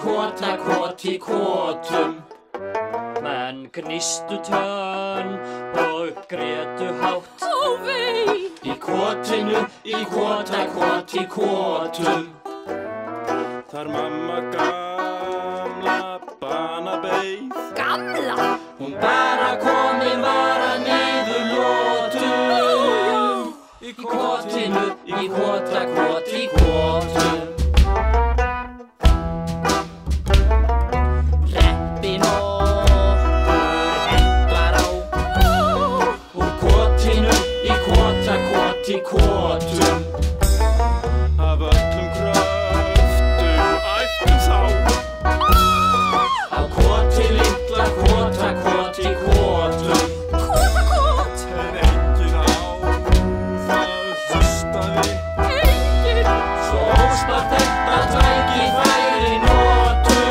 kotakot í kotum. Menn gnistu tönn og grétu hátt. Ó vei! Í kotinu, í kotakot í kotum. Þar mamma gamla bana beið. Gamla! Hún bara komin var að niður lótum. Í kotinu, í kotakot í kotum. Reppin okkur hendlar á. Úr kotinu, í kotakot í kotum. Af öllum kröftum æptum þá. Á koti litla kotakot í kotum. Kotakot! En enginn á það hlustaði. Enginn! Svo óspart þetta tækifæri notum.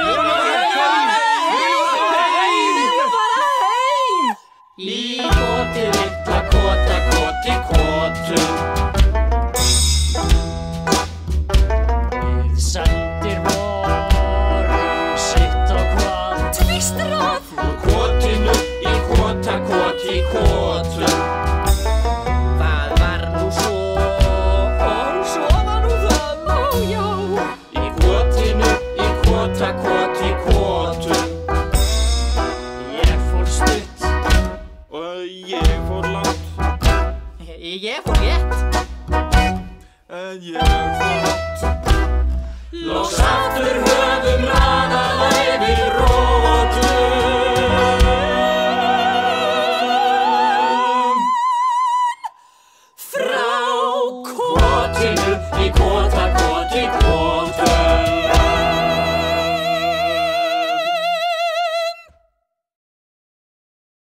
Bara heim! Í koti litla kotakot í kotum. Við sendir vorum sitt á hvað. Tvístrað! Úr kotinu, í kotakot í kotum. Það var nú svo og Svo var nú það, ó já! í kotinu, í kotakot í kotum. Ég fór stutt, Og ég fór langt. Ég fór rétt! En ég fór langt. loks aftur höfum raðað yfir rótum. Frá kotinu, í